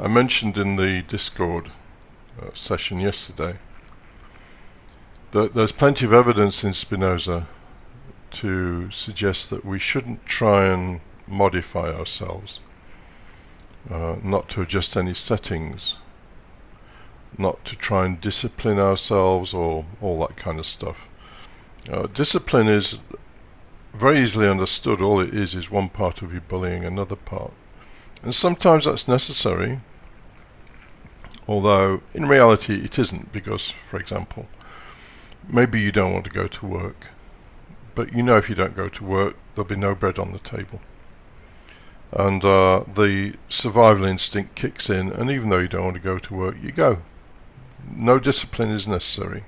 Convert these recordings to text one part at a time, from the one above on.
I mentioned in the Discord session yesterday that there's plenty of evidence in Spinoza to suggest that we shouldn't try and modify ourselves, not to adjust any settings, not to try and discipline ourselves or all that kind of stuff. Discipline is very easily understood. All it is one part of you bullying another part. And sometimes that's necessary, although in reality it isn't, because, for example, maybe you don't want to go to work, but you know if you don't go to work, there'll be no bread on the table. And the survival instinct kicks in, and even though you don't want to go to work, you go. No discipline is necessary.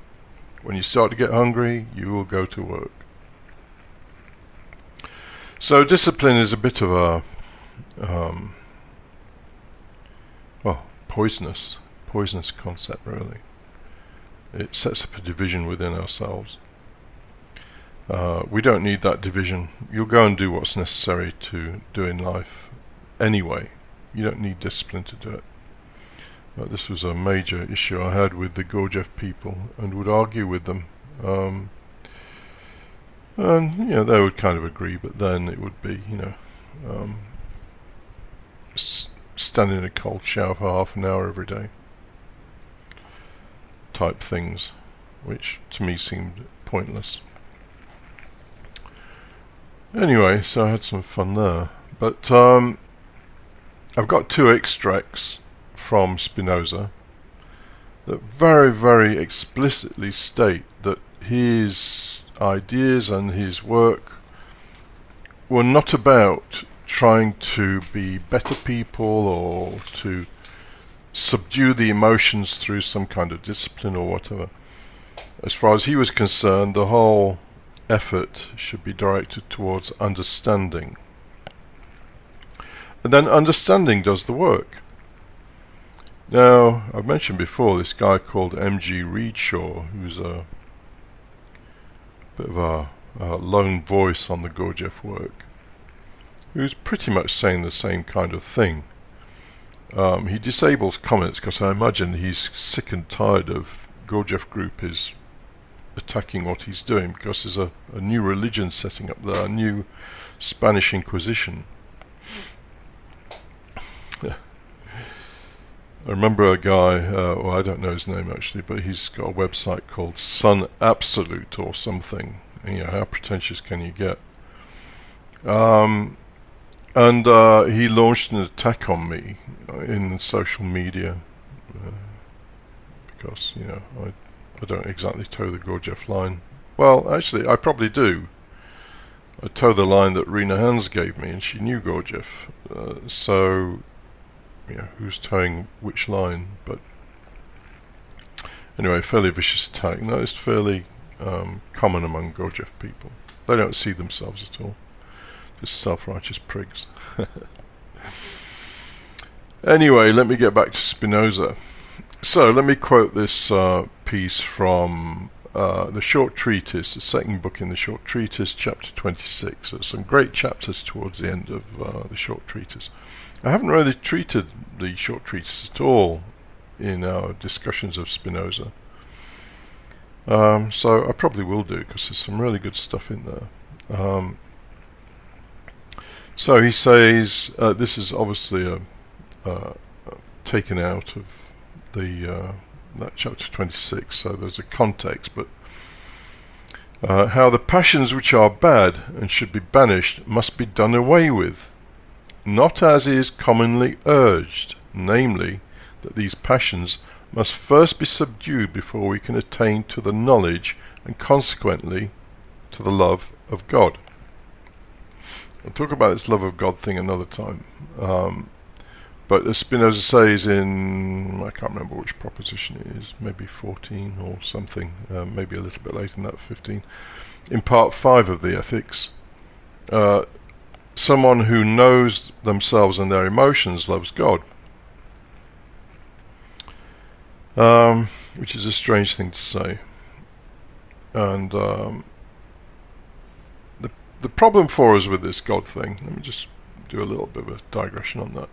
When you start to get hungry, you will go to work. So discipline is a bit of a, poisonous concept, really. It sets up a division within ourselves. We don't need that division. You'll go and do what's necessary to do in life anyway. You don't need discipline to do it. This was a major issue I had with the Gurdjieff people, and would argue with them. And they would kind of agree, but then it would be, stand in a cold shower for half an hour every day type things, which to me seemed pointless. Anyway, so I had some fun there. But I've got two extracts from Spinoza that very, very explicitly state that his ideas and his work were not about trying to be better people or to subdue the emotions through some kind of discipline or whatever. As far as he was concerned, the whole effort should be directed towards understanding. And then understanding does the work. Now, I've mentioned before this guy called M.G. Reedshaw, who's a bit of a lone voice on the Gurdjieff work, who's pretty much saying the same kind of thing. He disables comments because I imagine he's sick and tired of Gurdjieff group is attacking what he's doing, because there's a new religion setting up there, a new Spanish Inquisition. I remember a guy, I don't know his name actually, but he's got a website called Sun Absolute or something. How pretentious can you get? And he launched an attack on me in social media because, I don't exactly toe the Gurdjieff line. Well, actually, I probably do. I toe the line that Rena Hans gave me, and she knew Gurdjieff. Who's towing which line? But anyway, fairly vicious attack. No, it's fairly common among Gurdjieff people. They don't see themselves at all. Just self-righteous prigs. Anyway, let me get back to Spinoza. So let me quote this piece from the short treatise, the second book in the short treatise, chapter 26. There's some great chapters towards the end of the short treatise. I haven't really treated the short treatise at all in our discussions of Spinoza. So I probably will do, because there's some really good stuff in there. So he says, this is obviously taken out of that chapter 26, so there's a context, but how the passions which are bad and should be banished must be done away with, not as is commonly urged, namely, that these passions must first be subdued before we can attain to the knowledge and consequently to the love of God. I'll talk about this love of God thing another time. But as Spinoza says in, I can't remember which proposition it is, maybe 14 or something, maybe a little bit later than that, 15, in part 5 of the Ethics, someone who knows themselves and their emotions loves God. Which is a strange thing to say. And the problem for us with this God thing, let me just do a little bit of a digression on that,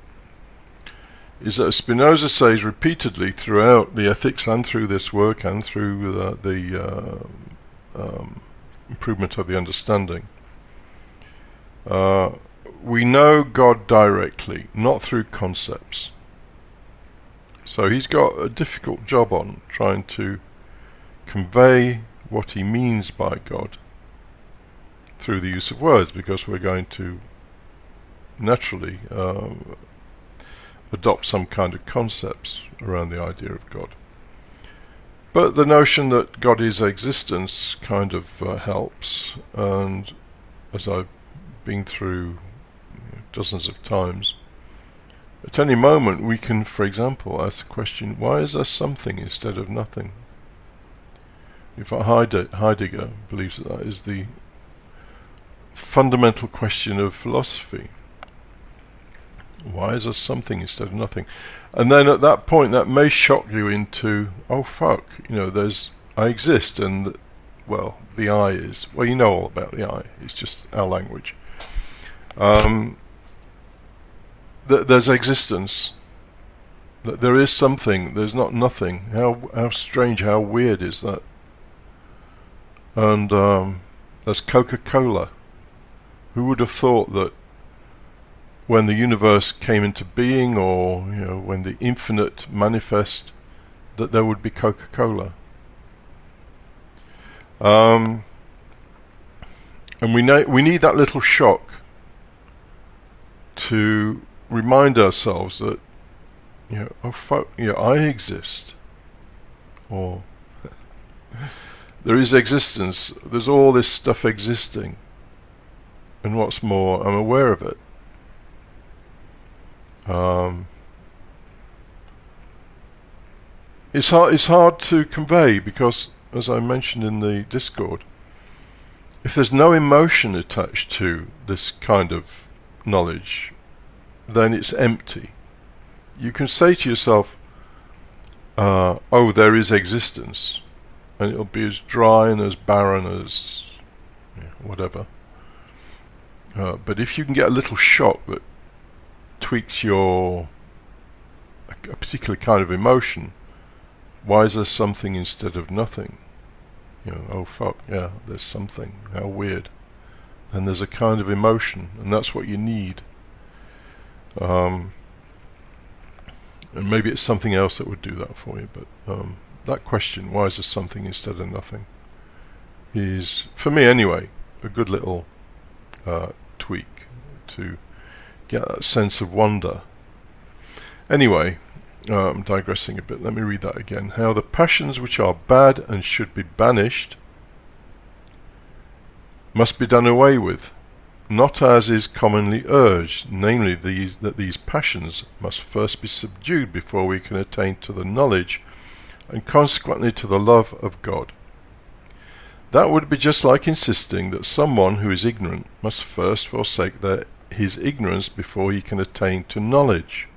is that Spinoza says repeatedly throughout the ethics and through this work and through the improvement of the understanding, we know God directly, not through concepts. So he's got a difficult job on trying to convey what he means by God through the use of words, because we're going to naturally adopt some kind of concepts around the idea of God. But the notion that God is existence kind of helps, and as I've been through dozens of times, at any moment we can, for example, ask the question, why is there something instead of nothing? In fact, Heidegger believes that is the fundamental question of philosophy. Why is there something instead of nothing? And then at that point that may shock you into, oh fuck, I exist, and well, the I is, well, you know all about the I, it's just our language. There's existence, that there is something, there's not nothing. How strange, how weird is that? And there's Coca-Cola. Who would have thought that when the universe came into being, or when the infinite manifest, that there would be Coca-Cola? And we need that little shock to remind ourselves that oh fuck, I exist, or there is existence. There's all this stuff existing, and what's more, I'm aware of it. It's hard to convey because, as I mentioned in the Discord, if there's no emotion attached to this kind of knowledge, then it's empty. You can say to yourself, oh, there is existence, and it'll be as dry and as barren as whatever. But if you can get a little shock that tweaks a particular kind of emotion, why is there something instead of nothing? Oh fuck, yeah, there's something, how weird. And there's a kind of emotion, and that's what you need. And maybe it's something else that would do that for you, but that question, why is there something instead of nothing, is, for me anyway, a good little tweak to get that sense of wonder. Anyway, I'm digressing a bit. Let me read that again. How the passions which are bad and should be banished must be done away with, not as is commonly urged, namely that these passions must first be subdued before we can attain to the knowledge and consequently to the love of God. That would be just like insisting that someone who is ignorant must first forsake his ignorance before he can attain to knowledge.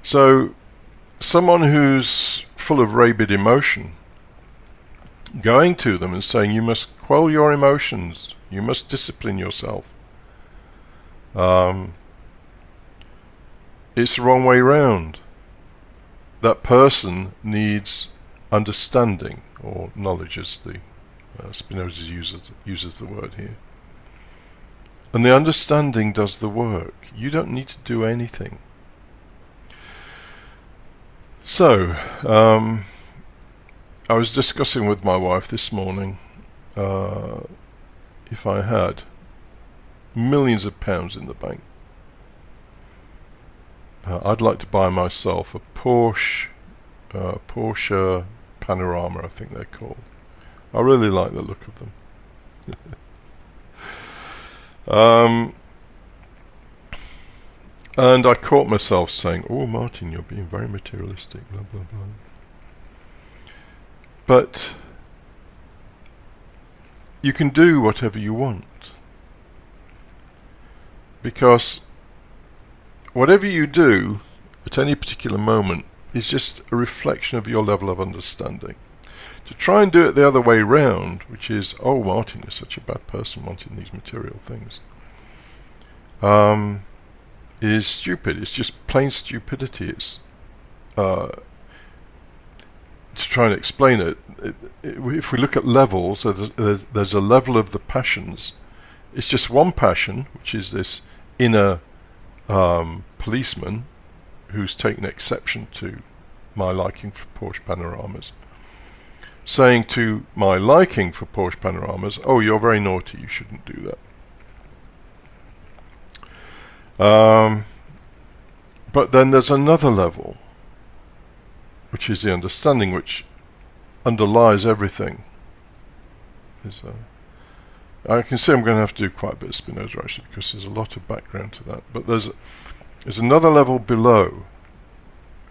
So, someone who's full of rabid emotion, going to them and saying, you must quell your emotions, you must discipline yourself, it's the wrong way round. That person needs understanding, or knowledge as the Spinoza uses the word here. And the understanding does the work. You don't need to do anything. So, I was discussing with my wife this morning, if I had millions of pounds in the bank, I'd like to buy myself a Porsche Panorama, I think they're called. I really like the look of them. And I caught myself saying, oh Martin, you're being very materialistic, blah blah blah. But you can do whatever you want, because whatever you do at any particular moment is just a reflection of your level of understanding. To try and do it the other way round, which is, oh Martin, you're such a bad person wanting these material things, is stupid. It's just plain stupidity. It's to try and explain it, if we look at levels, so there's a level of the passions. It's just one passion, which is this inner policeman who's taken exception to my liking for Porsche panoramas, saying to my liking for Porsche panoramas, oh, you're very naughty, you shouldn't do that. But then there's another level, which is the understanding which underlies everything. I can see I'm going to have to do quite a bit of Spinoza actually, because there's a lot of background to that. But there's another level below,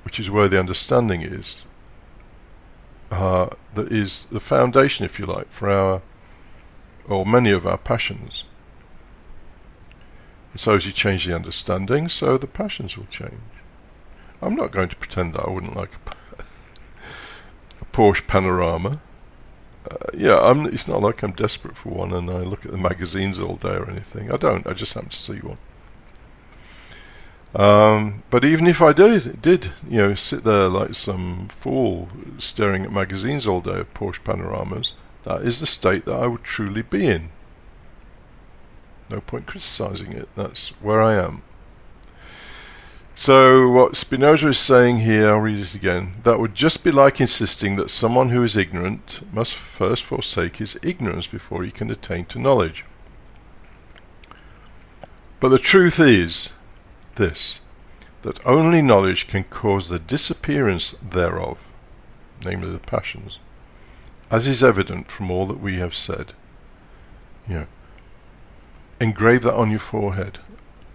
which is where the understanding is, that is the foundation, if you like, for our, or many of our passions. And so as you change the understanding, so the passions will change. I'm not going to pretend that I wouldn't like a Porsche panorama. It's not like I'm desperate for one and I look at the magazines all day or anything. I don't. I just happen to see one. But even if I did, sit there like some fool staring at magazines all day of Porsche panoramas, that is the state that I would truly be in. No point criticizing it. That's where I am. So what Spinoza is saying here, I'll read it again, that would just be like insisting that someone who is ignorant must first forsake his ignorance before he can attain to knowledge. But the truth is this, that only knowledge can cause the disappearance thereof, namely the passions, as is evident from all that we have said. Engrave that on your forehead.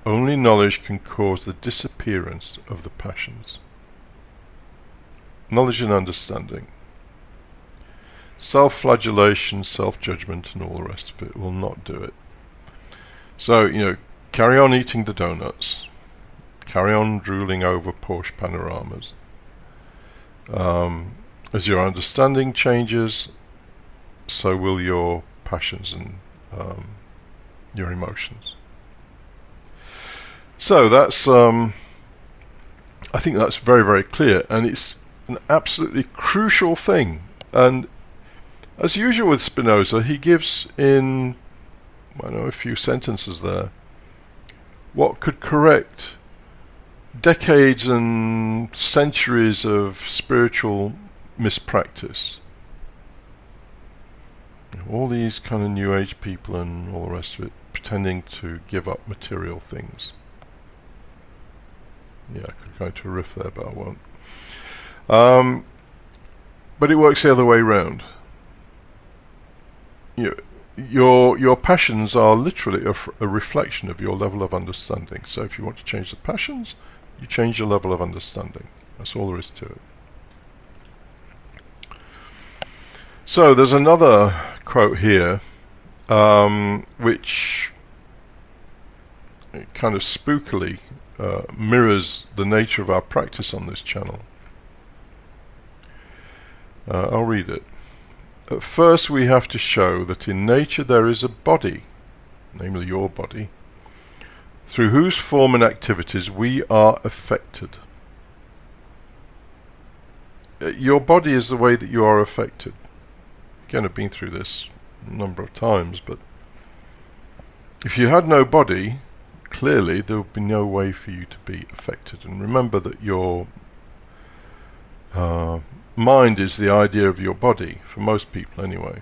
Only knowledge can cause the disappearance of the passions. Knowledge and understanding. Self-flagellation, self-judgment, and all the rest of it will not do it. So, carry on eating the donuts. Carry on drooling over Porsche panoramas. As your understanding changes, so will your passions and your emotions. So that's, I think that's very, very clear, and it's an absolutely crucial thing. And as usual with Spinoza, he gives in, a few sentences there, what could correct decades and centuries of spiritual mispractice. All these kind of New Age people and all the rest of it pretending to give up material things. Yeah, I could go into a riff there, but I won't. But it works the other way round. Your passions are literally a reflection of your level of understanding. So if you want to change the passions, you change your level of understanding. That's all there is to it. So there's another quote here, which kind of spookily mirrors the nature of our practice on this channel. I'll read it. At first we have to show that in nature there is a body, namely your body, through whose form and activities we are affected. Your body is the way that you are affected. Again, I've been through this a number of times, but if you had no body, clearly there would be no way for you to be affected. And remember that your mind is the idea of your body, for most people anyway,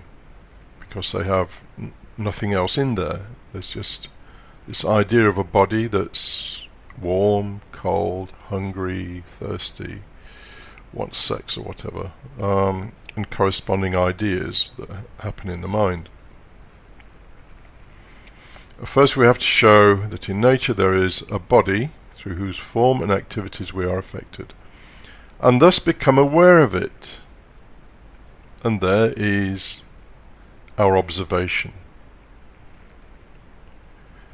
because they have nothing else in there. There's just this idea of a body that's warm, cold, hungry, thirsty, wants sex or whatever, and corresponding ideas that happen in the mind. First we have to show that in nature there is a body through whose form and activities we are affected, and thus become aware of it. And there is our observation.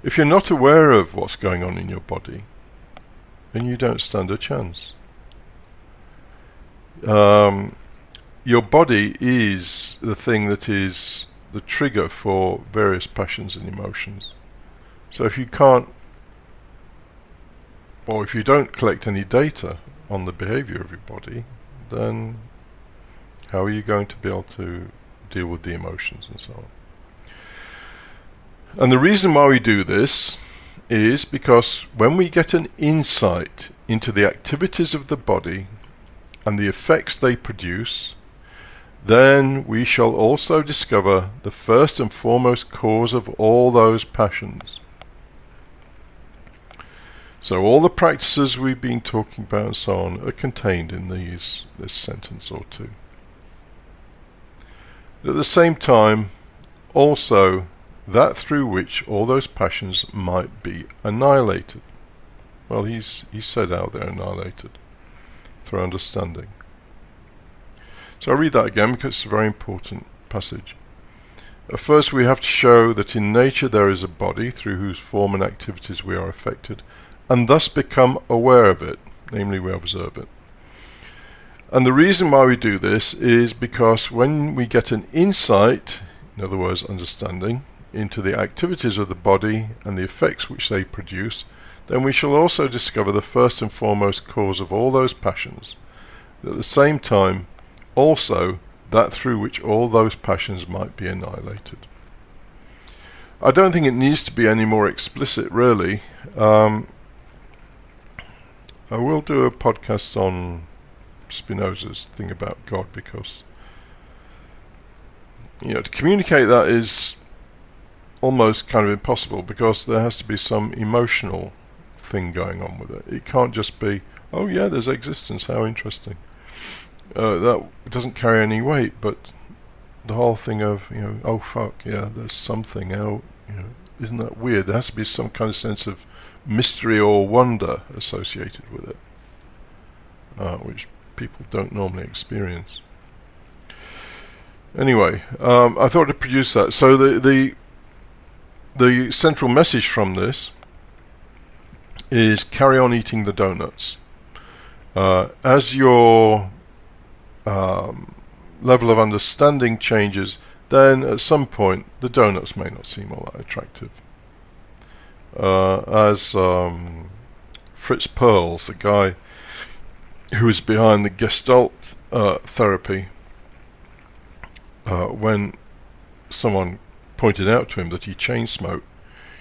If you're not aware of what's going on in your body, then you don't stand a chance. Your body is the thing that is the trigger for various passions and emotions. So if you can't Or if you don't collect any data on the behavior of your body, then how are you going to be able to deal with the emotions and so on? And the reason why we do this is because when we get an insight into the activities of the body and the effects they produce, then we shall also discover the first and foremost cause of all those passions. So all the practices we've been talking about and so on are contained in this sentence or two. At the same time, also that through which all those passions might be annihilated. Well, he's said out there annihilated through understanding. So I'll read that again because it's a very important passage. First, we have to show that in nature there is a body through whose form and activities we are affected, and thus become aware of it, namely we observe it. And the reason why we do this is because when we get an insight, in other words understanding, into the activities of the body and the effects which they produce, then we shall also discover the first and foremost cause of all those passions. At the same time, also that through which all those passions might be annihilated. I don't think it needs to be any more explicit, really. I will do a podcast on Spinoza's thing about God, because to communicate that is almost kind of impossible, because there has to be some emotional thing going on with it. It can't just be, oh yeah, there's existence, how interesting. That doesn't carry any weight, but the whole thing of, oh fuck, yeah, there's something out, isn't that weird? There has to be some kind of sense of mystery or wonder associated with it, which people don't normally experience. Anyway, I thought to produce that. So the central message from this is carry on eating the donuts. As your level of understanding changes, then at some point the donuts may not seem all that attractive. As Fritz Perls, the guy who was behind the Gestalt therapy, when someone pointed out to him that he chain smoked,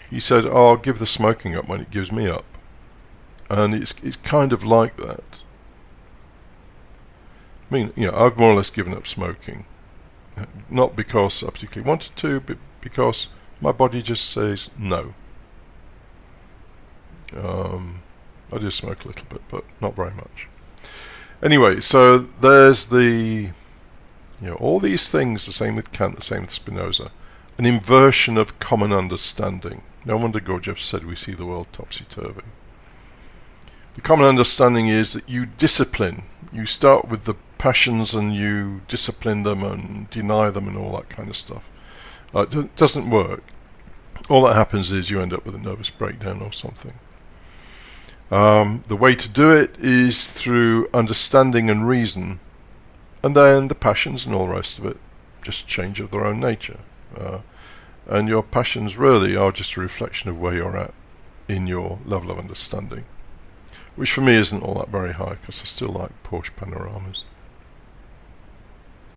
he said, "Oh, I'll give the smoking up when it gives me up." And it's kind of like that. I mean, I've more or less given up smoking, not because I particularly wanted to, but because my body just says no. I do smoke a little bit, but not very much. Anyway, so there's all these things, the same with Kant, the same with Spinoza, an inversion of common understanding. No wonder Gurdjieff said we see the world topsy-turvy. The common understanding is that you discipline. You start with the passions and you discipline them and deny them and all that kind of stuff. It doesn't work. All that happens is you end up with a nervous breakdown or something. The way to do it is through understanding and reason, and then the passions and all the rest of it just change of their own nature. And your passions really are just a reflection of where you're at in your level of understanding, which for me isn't all that very high, because I still like Porsche panoramas.